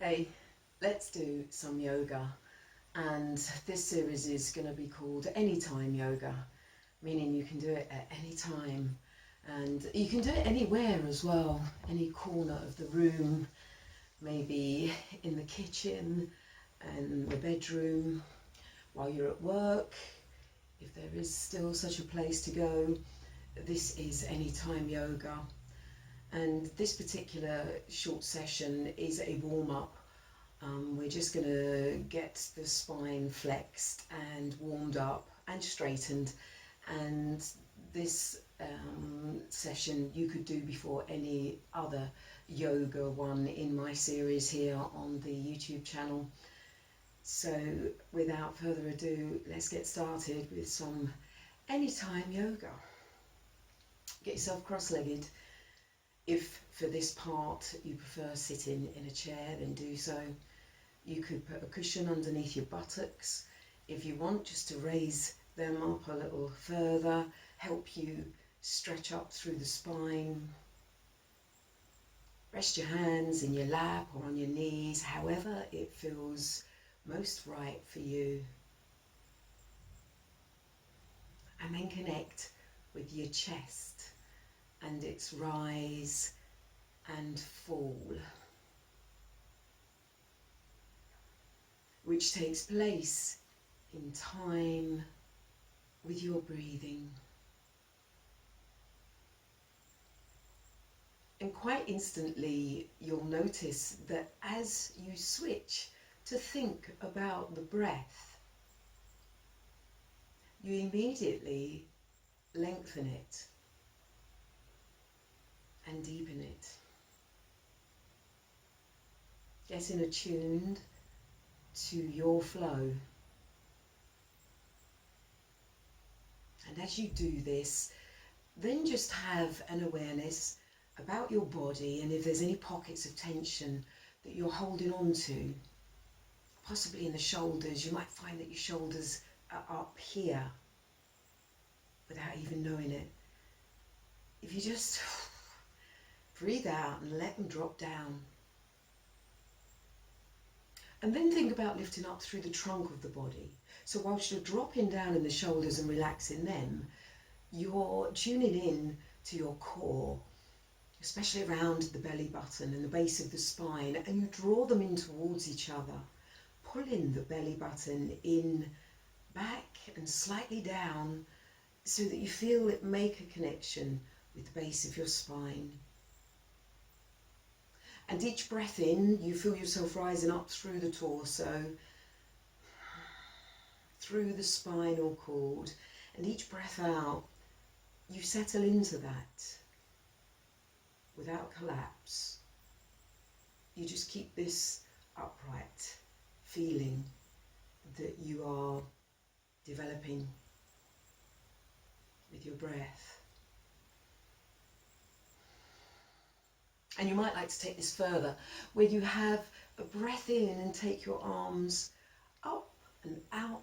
Hey, let's do some yoga, and this series is going to be called Anytime Yoga, meaning you can do it at any time, and you can do it anywhere as well, any corner of the room, maybe in the kitchen and the bedroom, while you're at work, if there is still such a place to go. This is Anytime Yoga, and this particular short session is a warm-up. We're just going to get the spine flexed and warmed up and straightened, and this session you could do before any other yoga one in my series here on the YouTube channel. So without further ado, let's get started with some Anytime Yoga. Get yourself cross-legged. If for this part you prefer sitting in a chair, then do so. You could put a cushion underneath your buttocks if you want, just to raise them up a little further, help you stretch up through the spine. Rest your hands in your lap or on your knees, however it feels most right for you. And then connect with your chest and its rise and fall, which takes place in time with your breathing. And quite instantly you'll notice that as you switch to think about the breath, you immediately lengthen it and deepen it, getting attuned to your flow. And as you do this, then just have an awareness about your body, and if there's any pockets of tension that you're holding on to, possibly in the shoulders. You might find that your shoulders are up here without even knowing it. If you just breathe out and let them drop down, and then think about lifting up through the trunk of the body. So whilst you're dropping down in the shoulders and relaxing them, you're tuning in to your core, especially around the belly button and the base of the spine, and you draw them in towards each other, pulling the belly button in, back and slightly down, so that you feel it make a connection with the base of your spine. And each breath in, you feel yourself rising up through the torso, through the spinal cord, and each breath out, you settle into that without collapse. You just keep this upright feeling that you are developing with your breath. And you might like to take this further, where you have a breath in and take your arms up and out,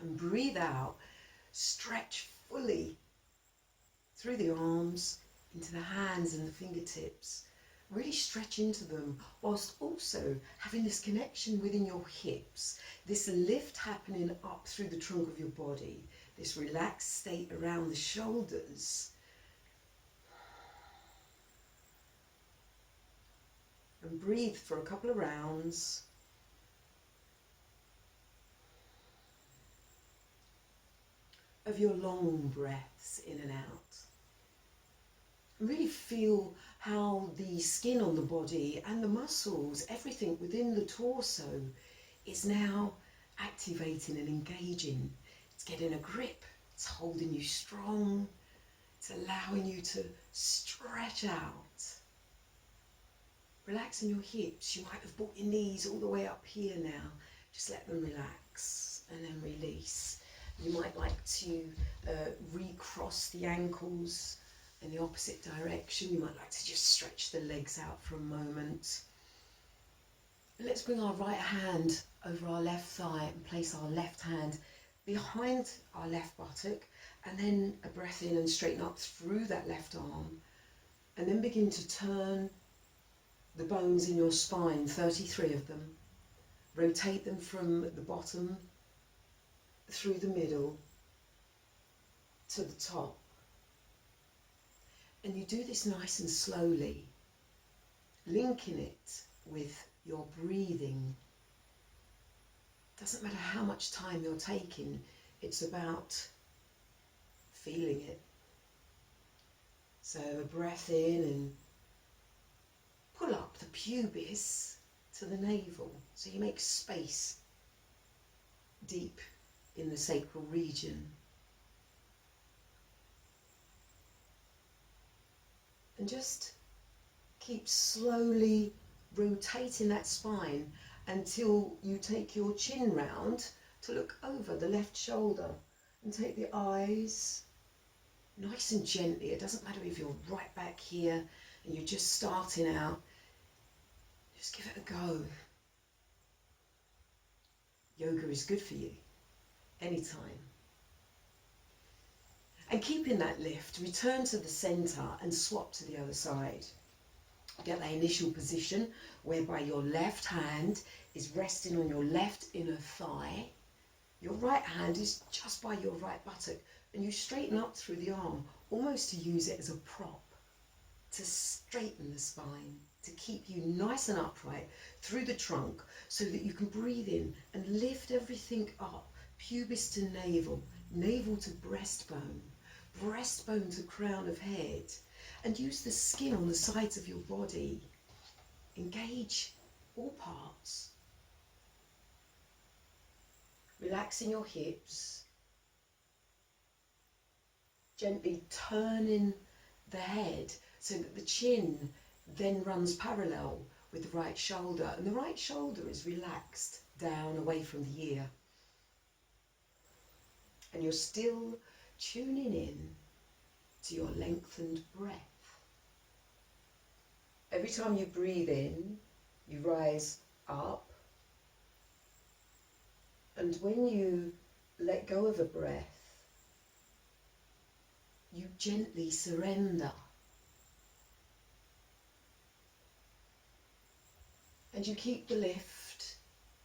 and breathe out, stretch fully through the arms, into the hands and the fingertips. Really stretch into them, whilst also having this connection within your hips, this lift happening up through the trunk of your body, this relaxed state around the shoulders. And breathe for a couple of rounds. Of your long breaths in and out. And really feel how the skin on the body and the muscles, everything within the torso, is now activating and engaging. It's getting a grip, it's holding you strong, it's allowing you to stretch out. Relaxing your hips. You might have brought your knees all the way up here now. Just let them relax and then release. You might like to recross the ankles in the opposite direction. You might like to just stretch the legs out for a moment. Let's bring our right hand over our left thigh and place our left hand behind our left buttock, and then a breath in and straighten up through that left arm, and then begin to turn the bones in your spine, 33 of them. Rotate them from the bottom through the middle to the top. And you do this nice and slowly, linking it with your breathing. Doesn't matter how much time you're taking, it's about feeling it. So a breath in and pull up the pubis to the navel. So you make space deep in the sacral region. And just keep slowly rotating that spine until you take your chin round to look over the left shoulder and take the eyes nice and gently. It doesn't matter if you're right back here and you're just starting out. Just give it a go. Yoga is good for you, anytime. And keep in that lift, return to the centre and swap to the other side. Get that initial position whereby your left hand is resting on your left inner thigh. Your right hand is just by your right buttock, and you straighten up through the arm, almost to use it as a prop, to straighten the spine, to keep you nice and upright through the trunk so that you can breathe in and lift everything up, pubis to navel, navel to breastbone, breastbone to crown of head, and use the skin on the sides of your body. Engage all parts. Relaxing your hips, gently turning the head so that the chin then runs parallel with the right shoulder, and the right shoulder is relaxed down away from the ear. And you're still tuning in to your lengthened breath. Every time you breathe in, you rise up. And when you let go of a breath, you gently surrender. And you keep the lift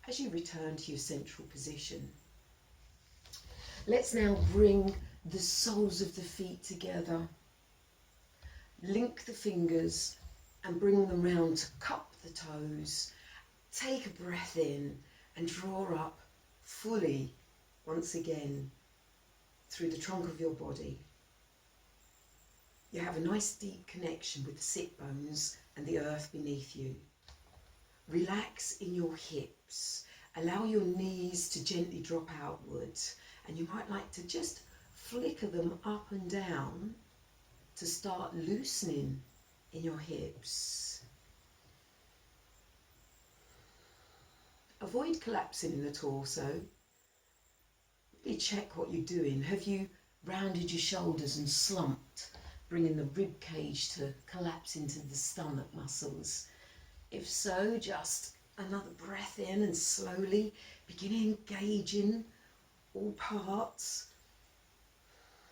as you return to your central position. Let's now bring the soles of the feet together. Link the fingers and bring them round to cup the toes. Take a breath in and draw up fully once again through the trunk of your body. You have a nice deep connection with the sit bones and the earth beneath you. Relax in your hips. Allow your knees to gently drop outwards, and you might like to just flicker them up and down to start loosening in your hips. Avoid collapsing in the torso. Really check what you're doing. Have you rounded your shoulders and slumped, bringing the rib cage to collapse into the stomach muscles? If so, just another breath in and slowly begin engaging all parts.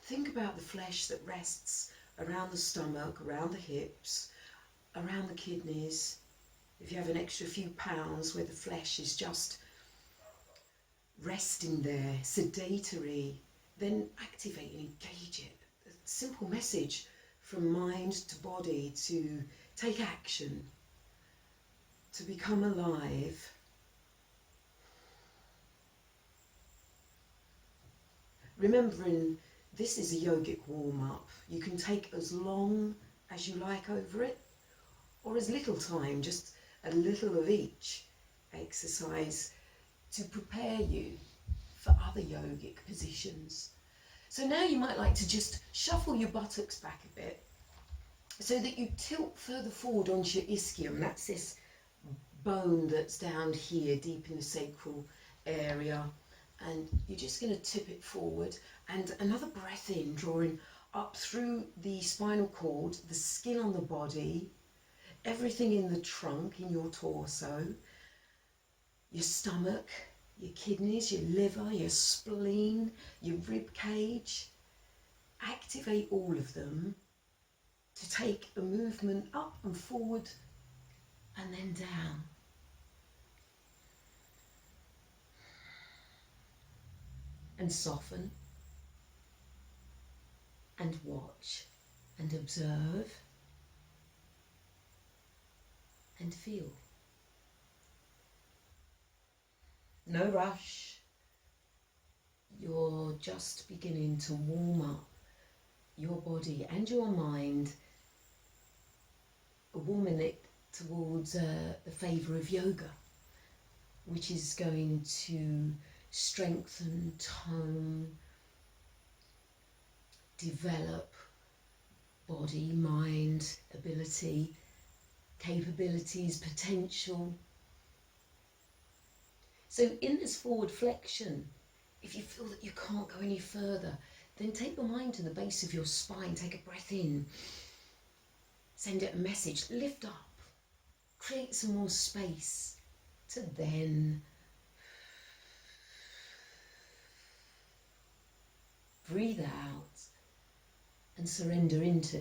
Think about the flesh that rests around the stomach, around the hips, around the kidneys. If you have an extra few pounds where the flesh is just resting there, sedatory, then activate and engage it. A simple message from mind to body to take action, to become alive. Remembering this is a yogic warm-up. You can take as long as you like over it, or as little time, just a little of each exercise to prepare you for other yogic positions. So now you might like to just shuffle your buttocks back a bit so that you tilt further forward onto your ischium. That's this bone that's down here deep in the sacral area, and you're just going to tip it forward, and another breath in, drawing up through the spinal cord, the skin on the body, everything in the trunk, in your torso, your stomach, your kidneys, your liver, your spleen, your rib cage. Activate all of them to take a movement up and forward and then down. And soften and watch and observe and feel. No rush. You're just beginning to warm up your body and your mind, warming it towards the favour of yoga, which is going to strengthen, tone, develop body, mind, ability, capabilities, potential. So in this forward flexion, if you feel that you can't go any further, then take your mind to the base of your spine, take a breath in, send it a message, lift up, create some more space to then breathe out and surrender into.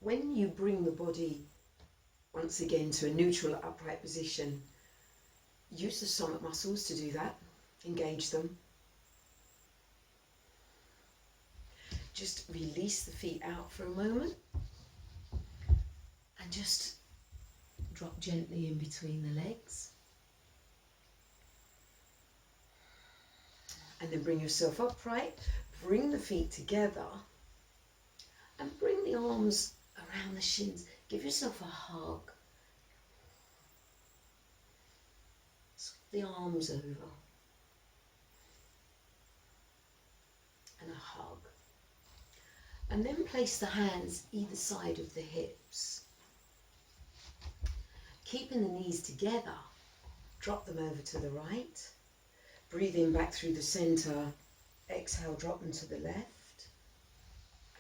When you bring the body once again to a neutral upright position, use the stomach muscles to do that, engage them. Just release the feet out for a moment and just drop gently in between the legs. And then bring yourself upright, bring the feet together and bring the arms around the shins. Give yourself a hug. Swap the arms over and a hug. And then place the hands either side of the hips. Keeping the knees together, drop them over to the right. Breathe in back through the centre. Exhale, drop them to the left.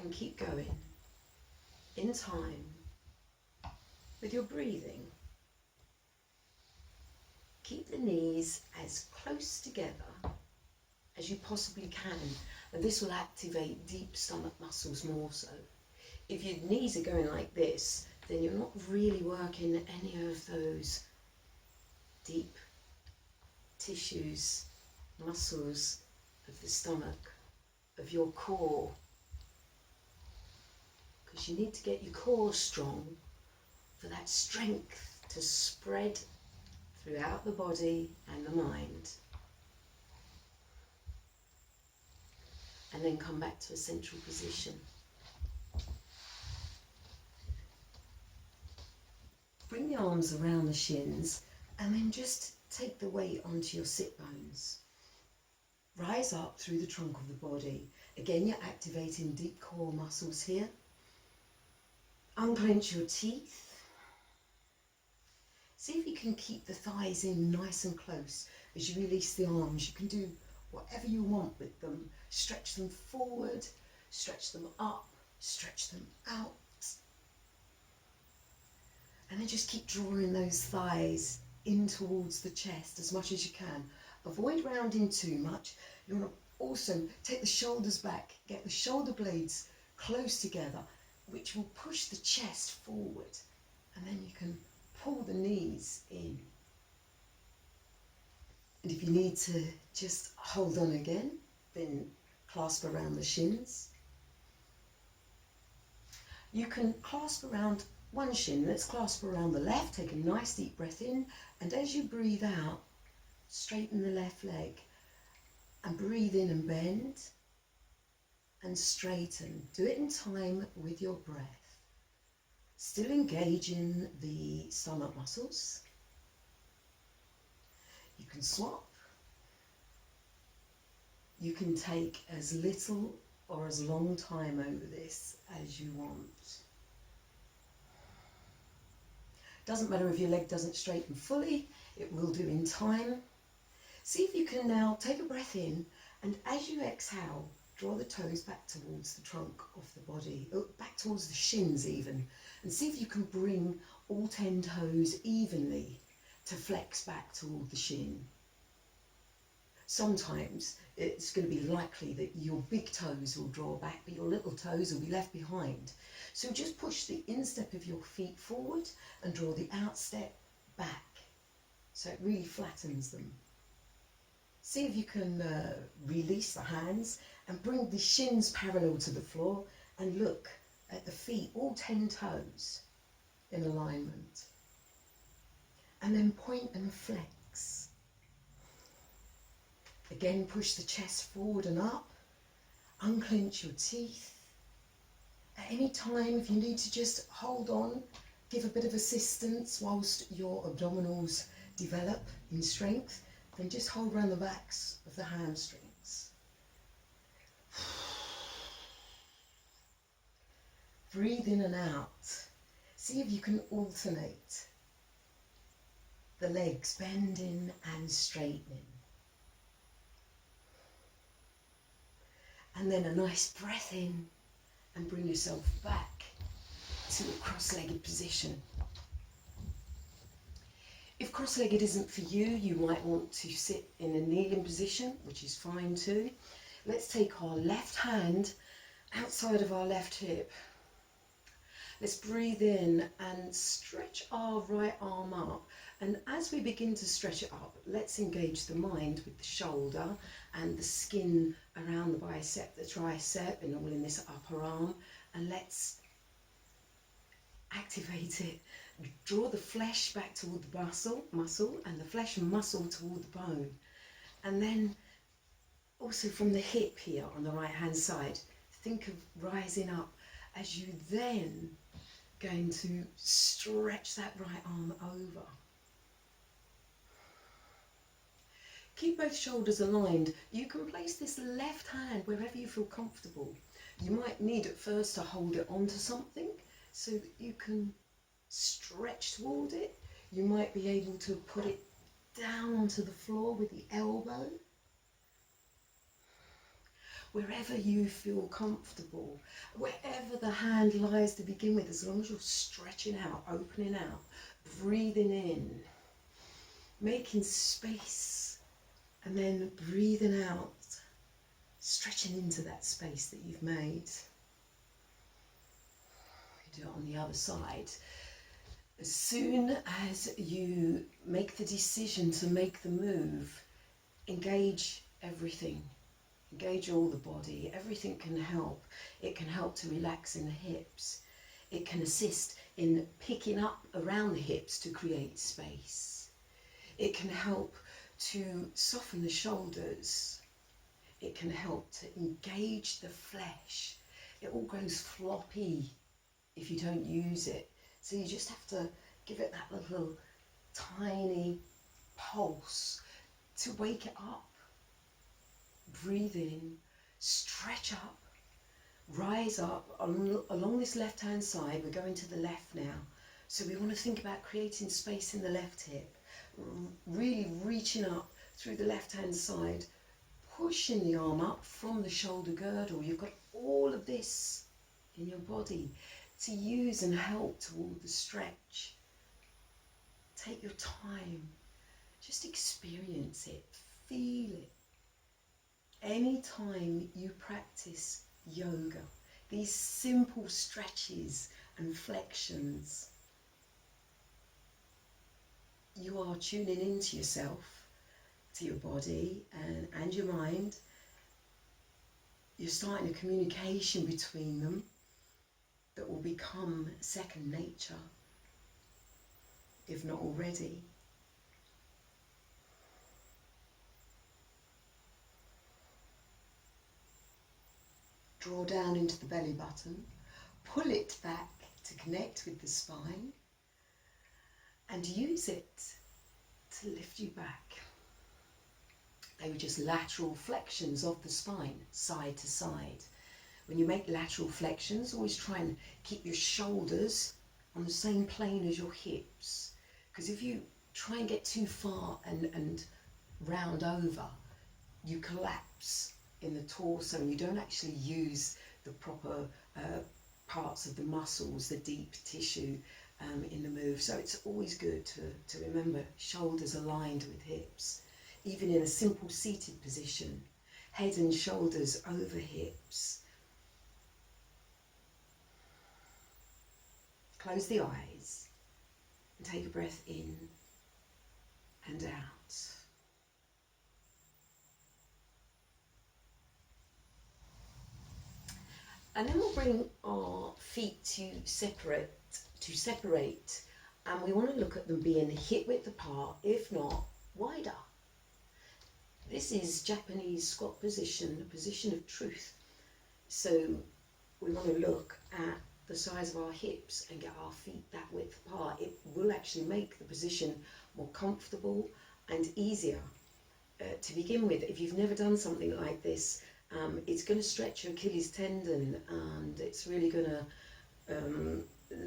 And keep going in time with your breathing. Keep the knees as close together as you possibly can, and this will activate deep stomach muscles more so. If your knees are going like this, then you're not really working any of those deep tissues, muscles of the stomach, of your core, because you need to get your core strong for that strength to spread throughout the body and the mind. And then come back to a central position. Bring the arms around the shins and then just take the weight onto your sit bones. Rise up through the trunk of the body. Again, you're activating deep core muscles here. Unclench your teeth. See if you can keep the thighs in nice and close as you release the arms. You can do whatever you want with them. Stretch them forward, stretch them up, stretch them out. And then just keep drawing those thighs in towards the chest as much as you can. Avoid rounding too much. You want to also take the shoulders back, get the shoulder blades close together, which will push the chest forward. And then you can pull the knees in. And if you need to just hold on again, then clasp around the shins. You can clasp around one shin. Let's clasp around the left. Take a nice deep breath in, and as you breathe out, straighten the left leg and breathe in and bend and straighten. Do it in time with your breath. Still engaging the stomach muscles. You can swap. You can take as little or as long time over this as you want. Doesn't matter if your leg doesn't straighten fully, it will do in time. See if you can now take a breath in, and as you exhale, draw the toes back towards the trunk of the body, back towards the shins even, and see if you can bring all 10 toes evenly to flex back toward the shin. sometimes it's going to be likely that your big toes will draw back, but your little toes will be left behind. So just push the instep of your feet forward and draw the outstep back, so it really flattens them. See if you can release the hands and bring the shins parallel to the floor and look at the feet, all 10 toes in alignment. And then point and flex. Again, push the chest forward and up. Unclench your teeth. At any time, if you need to just hold on, give a bit of assistance whilst your abdominals develop in strength, then just hold around the backs of the hamstrings. Breathe in and out. See if you can alternate the legs, bending and straightening. And then a nice breath in and bring yourself back to a cross-legged position. If cross-legged isn't for you, you might want to sit in a kneeling position, which is fine too. Let's take our left hand outside of our left hip. Let's breathe in and stretch our right arm up. And as we begin to stretch it up, let's engage the mind with the shoulder and the skin around the bicep, the tricep, and all in this upper arm. And let's activate it. Draw the flesh back toward the muscle, and the flesh and muscle toward the bone. And then also from the hip here on the right hand side, think of rising up as you then going to stretch that right arm over. Keep both shoulders aligned. You can place this left hand wherever you feel comfortable. You might need at first to hold it onto something so that you can stretch toward it. You might be able to put it down onto the floor with the elbow. Wherever you feel comfortable, wherever the hand lies to begin with, as long as you're stretching out, opening out, breathing in, making space, and then breathing out, stretching into that space that you've made. You do it on the other side. As soon as you make the decision to make the move, engage everything. Engage all the body. Everything can help. It can help to relax in the hips. It can assist in picking up around the hips to create space. It can help to soften the shoulders. It can help to engage the flesh. It all goes floppy if you don't use it. So you just have to give it that little tiny pulse to wake it up. Breathe in, stretch up, rise up along this left hand side. We're going to the left now. So we want to think about creating space in the left hip, really reaching up through the left hand side, pushing the arm up from the shoulder girdle. You've got all of this in your body to use and help toward the stretch. Take your time, just experience it, feel it. Anytime you practice yoga, these simple stretches and flexions, you are tuning into yourself, to your body and your mind. You're starting a communication between them that will become second nature, if not already. Draw down into the belly button, pull it back to connect with the spine, and use it to lift you back. They were just lateral flexions of the spine, side to side. When you make lateral flexions, always try and keep your shoulders on the same plane as your hips, because if you try and get too far and round over, you collapse in the torso and you don't actually use the proper parts of the muscles, the deep tissue in the move. So it's always good to remember shoulders aligned with hips. even in a simple seated position. Head and shoulders over hips. Close the eyes and take a breath in and out. And then we'll bring our feet to separate, and we want to look at them being hip width apart, if not wider. This is Japanese squat position, a position of truth. So we want to look at the size of our hips and get our feet that width apart. It will actually make the position more comfortable and easier to begin with. If you've never done something like this, it's going to stretch your Achilles tendon, and it's really going to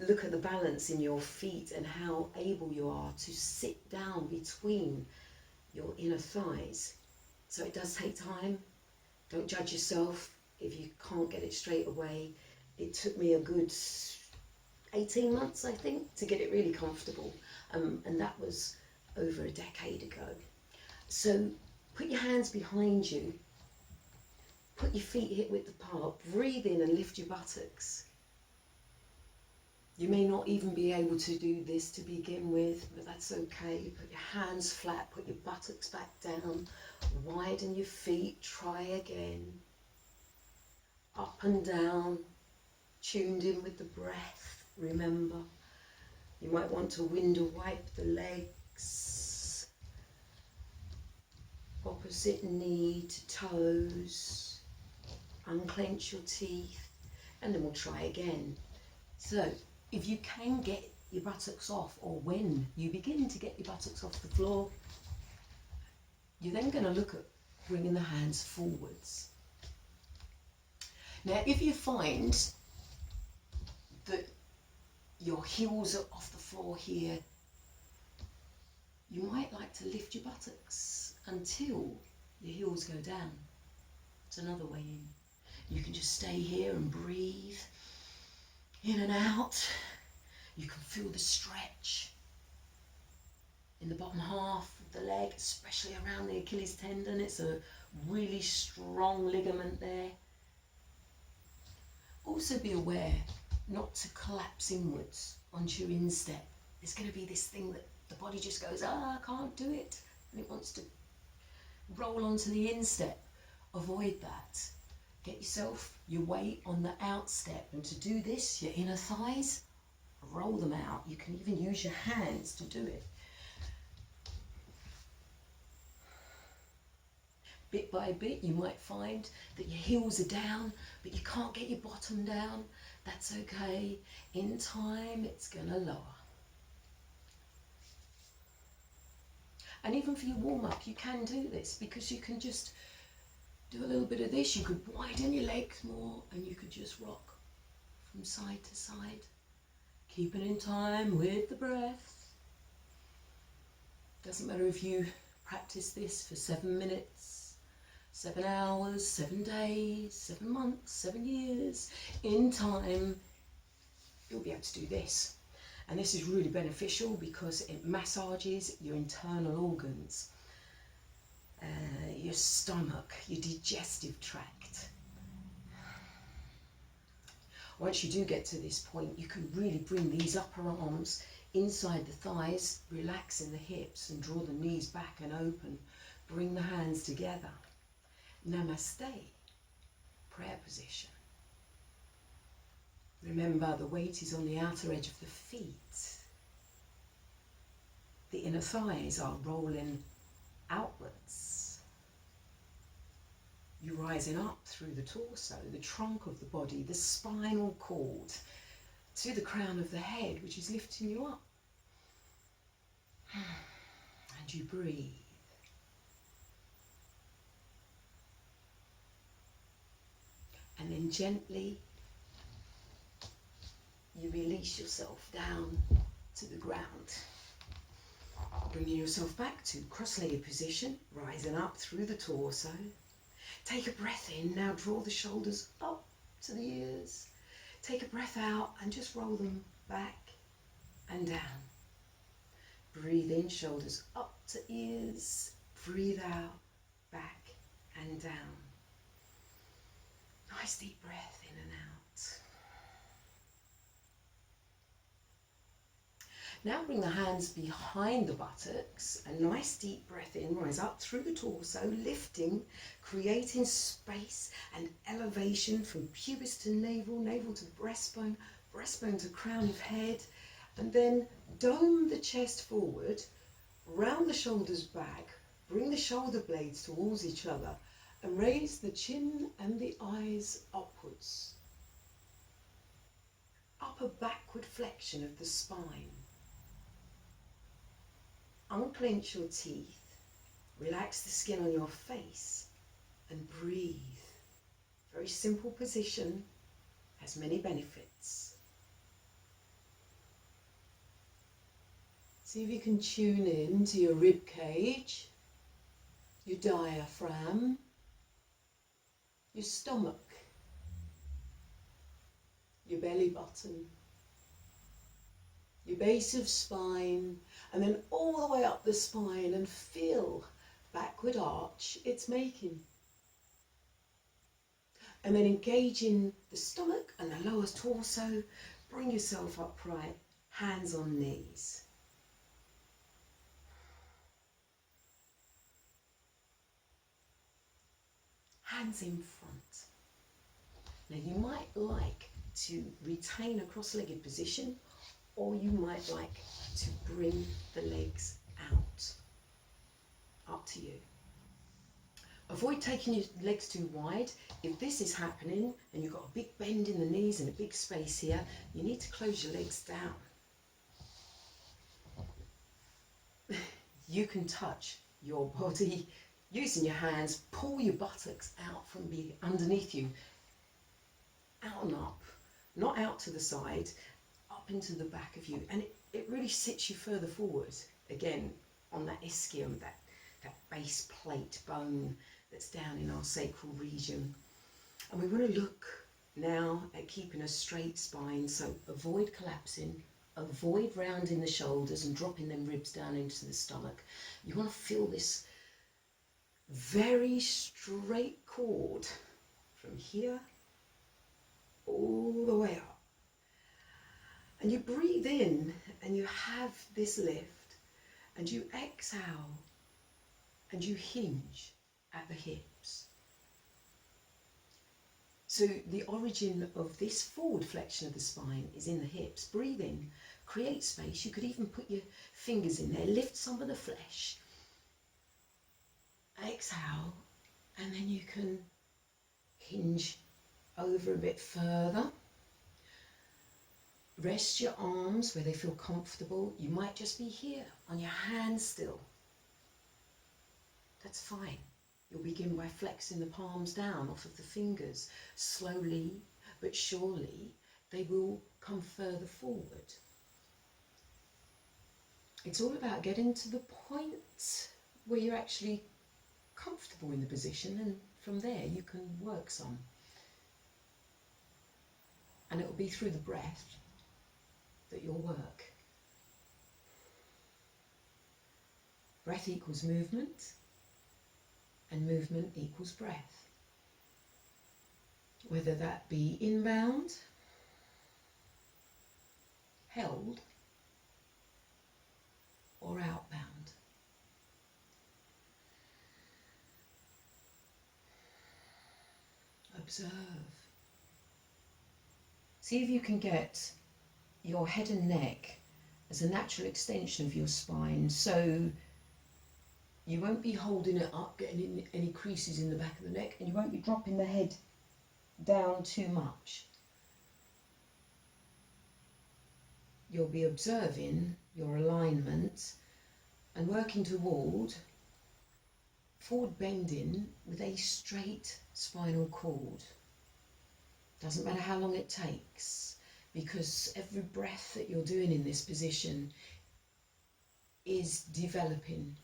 look at the balance in your feet and how able you are to sit down between your inner thighs. So it does take time. Don't judge yourself if you can't get it straight away. It took me a good 18 months, I think, to get it really comfortable, and that was over a decade ago. So put your hands behind you, put your feet hip width apart, breathe in and lift your buttocks. You may not even be able to do this to begin with, but that's okay. Put your hands flat, put your buttocks back down, widen your feet, try again. Up and down, tuned in with the breath. Remember, you might want to window wipe the legs, opposite knee to toes, unclench your teeth, and then we'll try again. So if you can get your buttocks off, or when you begin to get your buttocks off the floor, you're then going to look at bringing the hands forwards. Now, if you find that your heels are off the floor here, you might like to lift your buttocks until your heels go down. It's another way in. You can just stay here and breathe in and out. You can feel the stretch in the bottom half of the leg, especially around the Achilles tendon. It's a really strong ligament there. Also be aware not to collapse inwards onto your instep. There's going to be this thing that the body just goes, I can't do it, and it wants to roll onto the instep. Avoid that. Get yourself your weight on the outstep, and to do this, your inner thighs, roll them out. You can even use your hands to do it. Bit by bit, you might find that your heels are down, but you can't get your bottom down. That's okay. In time, it's going to lower. And even for your warm-up, you can do this, because you can just do a little bit of this. You could widen your legs more, and you could just rock from side to side, keeping in time with the breath. Doesn't matter if you practice this for 7 minutes, 7 hours, 7 days, 7 months, 7 years. In time, you'll be able to do this. And this is really beneficial because it massages your internal organs, your stomach, your digestive tract. Once you do get to this point, you can really bring these upper arms inside the thighs, relax in the hips, and draw the knees back and open. Bring the hands together. Namaste, prayer position. Remember, the weight is on the outer edge of the feet. The inner thighs are rolling outwards. You're rising up through the torso, the trunk of the body, the spinal cord, to the crown of the head, which is lifting you up. And you breathe. And then gently you release yourself down to the ground. Bringing yourself back to cross-legged position, rising up through the torso. Take a breath in, now draw the shoulders up to the ears. Take a breath out and just roll them back and down. Breathe in, shoulders up to ears. Breathe out, back and down. Nice deep breath in and out. Now bring the hands behind the buttocks, a nice deep breath in, rise up through the torso, lifting, creating space and elevation from pubis to navel, navel to breastbone, breastbone to crown of head, and then dome the chest forward, round the shoulders back, bring the shoulder blades towards each other, and raise the chin and the eyes upwards. Upper backward flexion of the spine. Unclench your teeth, relax the skin on your face, and breathe. Very simple position, has many benefits. See if you can tune in to your rib cage, your diaphragm, your stomach, your belly button, your base of spine, and then all the way up the spine, and feel backward arch it's making. And then engage in the stomach and the lower torso. Bring yourself upright, hands on knees. Hands in front. Now you might like to retain a cross-legged position, or you might like to bring the legs out. Up to you. Avoid taking your legs too wide. If this is happening and you've got a big bend in the knees and a big space here, you need to close your legs down. You can touch your body using your hands, pull your buttocks out from underneath you, out and up, not out to the side, up into the back of you, and it really sits you further forward, again, on that ischium, that base plate bone that's down in our sacral region. And we want to look now at keeping a straight spine, so avoid collapsing, avoid rounding the shoulders and dropping them ribs down into the stomach. You want to feel this very straight cord from here all the way up. And you breathe in and you have this lift, and you exhale and you hinge at the hips. So the origin of this forward flexion of the spine is in the hips. Breathe in, create space. You could even put your fingers in there, lift some of the flesh. Exhale, and then you can hinge over a bit further. Rest your arms where they feel comfortable. You might just be here on your hands still. That's fine. You'll begin by flexing the palms down off of the fingers. Slowly but surely they will come further forward. It's all about getting to the point where you're actually comfortable in the position, and from there you can work some. And it will be through the breath that you'll work. Breath equals movement, and movement equals breath. Whether that be inbound, held, or outbound. Observe. See if you can get your head and neck as a natural extension of your spine, so you won't be holding it up, getting in any creases in the back of the neck, and you won't be dropping the head down too much. You'll be observing your alignment and working toward forward bending with a straight spinal cord. Doesn't matter how long it takes, because every breath that you're doing in this position is developing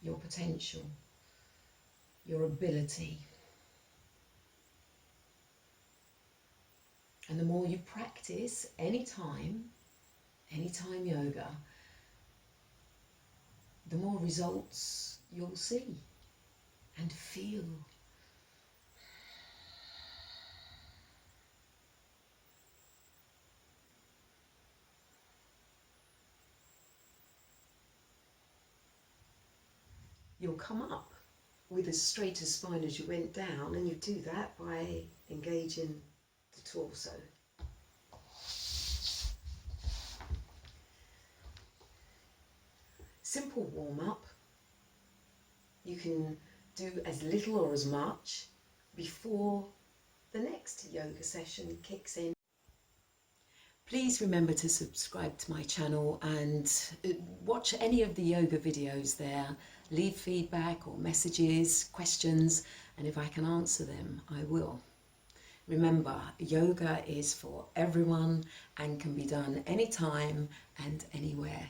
your potential, your ability. And the more you practice anytime yoga, the more results you'll see and feel. You'll come up with as straight a spine as you went down, and you do that by engaging the torso. Simple warm-up. You can do as little or as much before the next yoga session kicks in. Please remember to subscribe to my channel and watch any of the yoga videos there. Leave feedback or messages, questions, and if I can answer them, I will. Remember, yoga is for everyone and can be done anytime and anywhere.